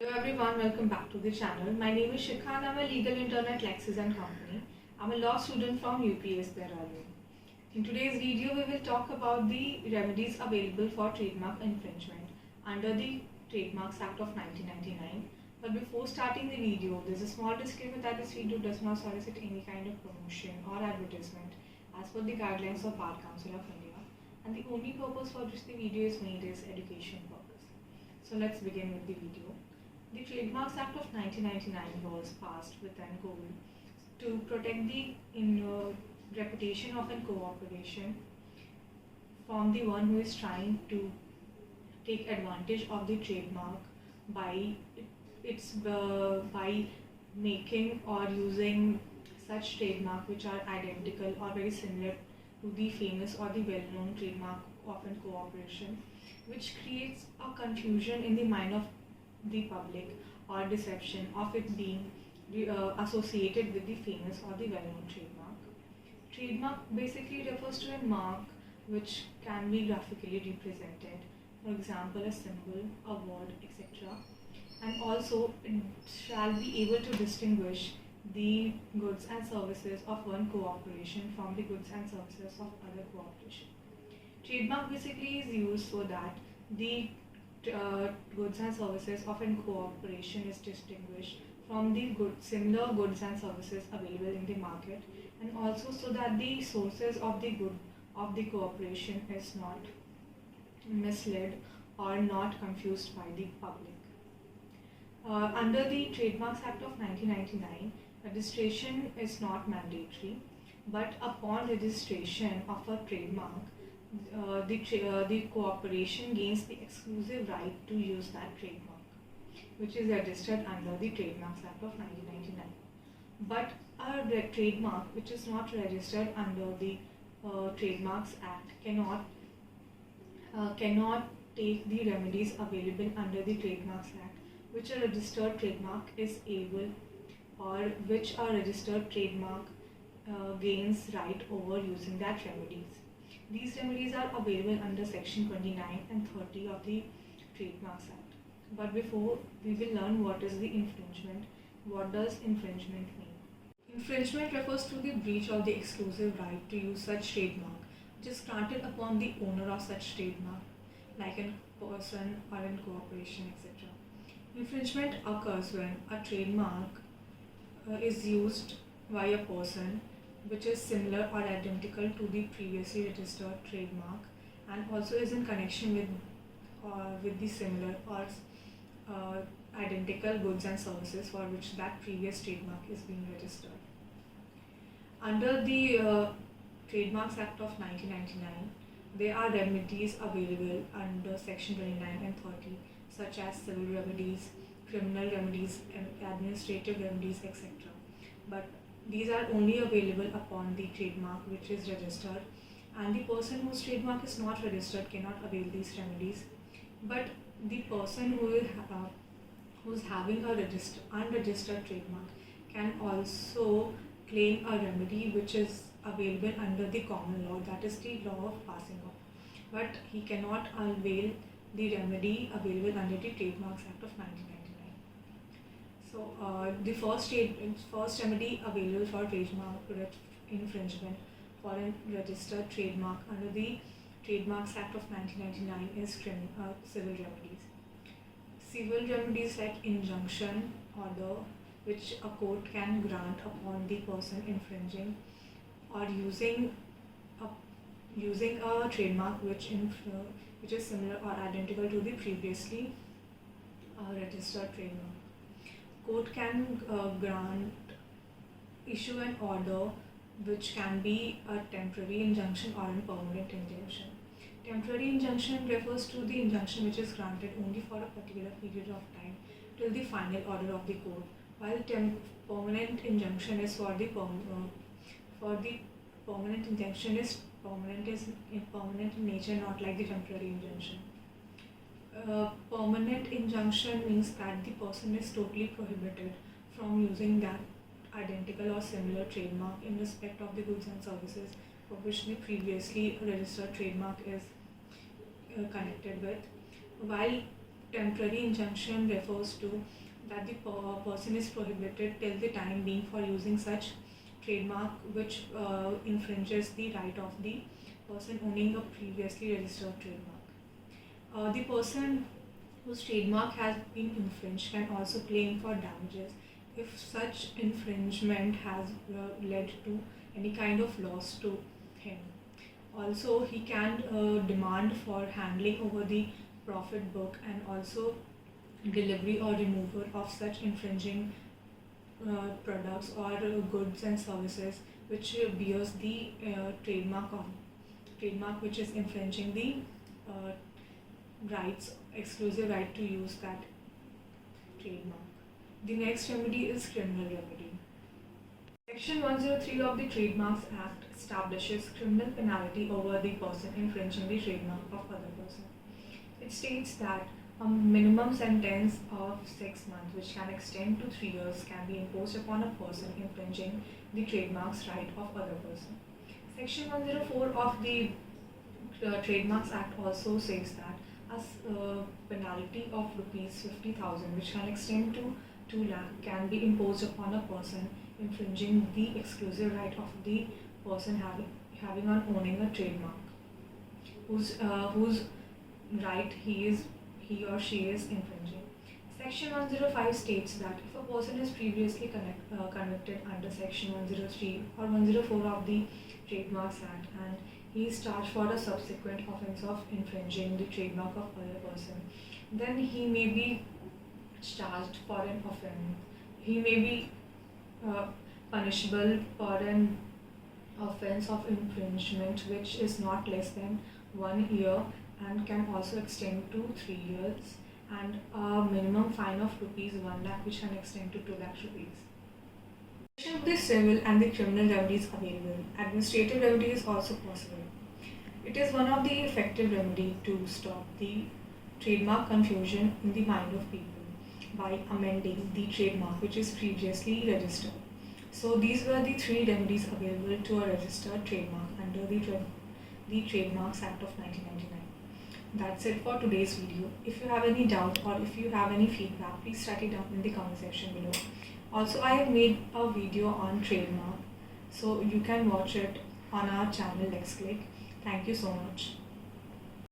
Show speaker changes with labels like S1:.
S1: Hello everyone, welcome back to the channel. My name is Shikha and I'm a legal intern at Lexis and Company. I'm a law student from UPS Dehradun. In today's video, we will talk about the remedies available for trademark infringement under the Trademarks Act of 1999. But before starting the video, there's a small disclaimer that this video does not solicit any kind of promotion or advertisement as per the guidelines of Bar Council of India, and the only purpose for which the video is made is education purpose. So let's begin with the video. The Trademarks Act of 1999 was passed with an goal to protect the reputation of a cooperation from the one who is trying to take advantage of the trademark by by making or using such trademark which are identical or very similar to the famous or the well-known trademark of a cooperation, which creates a confusion in the mind of the public or deception of it being associated with the famous or the well-known trademark. Trademark basically refers to a mark which can be graphically represented, for example, a symbol, a word, etc. And also it shall be able to distinguish the goods and services of one cooperation from the goods and services of other cooperation. Trademark basically is used so that the goods and services of a cooperation is distinguished from the similar goods and services available in the market, and also so that the sources of the good of the cooperation is not misled or not confused by the public. Under the Trademarks Act of 1999, registration is not mandatory, but upon registration of a trademark, the cooperation gains the exclusive right to use that trademark, which is registered under the Trademarks Act of 1999. But a trademark which is not registered under the Trademarks Act cannot take the remedies available under the Trademarks Act, which a registered trademark is able, or which a registered trademark gains right over using that remedies. These remedies are available under section 29 and 30 of the Trademarks Act. But before we will learn what is the infringement, what does infringement mean? Infringement refers to the breach of the exclusive right to use such trademark, which is granted upon the owner of such trademark, like a person or in cooperation, etc. Infringement occurs when a trademark is used by a person which is similar or identical to the previously registered trademark, and also is in connection with the similar or identical goods and services for which that previous trademark is being registered. Under the Trademarks Act of 1999, there are remedies available under section 29 and 30, such as civil remedies, criminal remedies, administrative remedies, etc. But these are only available upon the trademark which is registered, and the person whose trademark is not registered cannot avail these remedies. But the person who is having a unregistered trademark can also claim a remedy which is available under the common law, that is the law of passing off. But he cannot avail the remedy available under the Trademarks Act of 1999. So the first remedy available for trademark infringement for a registered trademark under the Trademarks Act of 1999 is civil remedies. Civil remedies like injunction order, which a court can grant upon the person infringing or using a trademark which is similar or identical to the previously registered trademark. Court can issue an order which can be a temporary injunction or a permanent injunction. Temporary injunction refers to the injunction which is granted only for a particular period of time till the final order of the court, while permanent injunction is permanent injunction is permanent in nature, not like the temporary injunction. Permanent injunction means that the person is totally prohibited from using that identical or similar trademark in respect of the goods and services for which the previously registered trademark is connected with, while temporary injunction refers to that the person is prohibited till the time being for using such trademark which infringes the right of the person owning a previously registered trademark. The person whose trademark has been infringed can also claim for damages if such infringement has led to any kind of loss to him. Also, he can demand for handling over the profit book and also delivery or removal of such infringing products or goods and services which bears the trademark which is infringing the uh, exclusive right to use that trademark. The next remedy is criminal remedy. Section 103 of the Trademarks Act establishes criminal penalty over the person infringing the trademark of other person. It states that a minimum sentence of 6 months, which can extend to 3 years, can be imposed upon a person infringing the trademark's right of other person. Section 104 of the Trademarks Act also says that a penalty of rupees 50,000, which can extend to 2 lakh, can be imposed upon a person infringing the exclusive right of the person having on owning a trademark, whose right he or she is infringing. Section 105 states that if a person is previously convicted under Section 103 or 104 of the Trademarks Act and he is charged for a subsequent offence of infringing the trademark of other person, then he may be charged for an offence. He may be punishable for an offence of infringement which is not less than 1 year and can also extend to 3 years, and a minimum fine of rupees 1 lakh which can extend to 2 lakh rupees. The civil and the criminal remedy is available. Administrative remedy is also possible. It is one of the effective remedy to stop the trademark confusion in the mind of people by amending the trademark which is previously registered. So these were the 3 remedies available to a registered trademark under the Trademarks Act of 1999. That's it for today's video. If you have any doubt or if you have any feedback, please write it down in the comment section below. Also, I have made a video on trademark, so you can watch it on our channel LexClick. Thank you so much.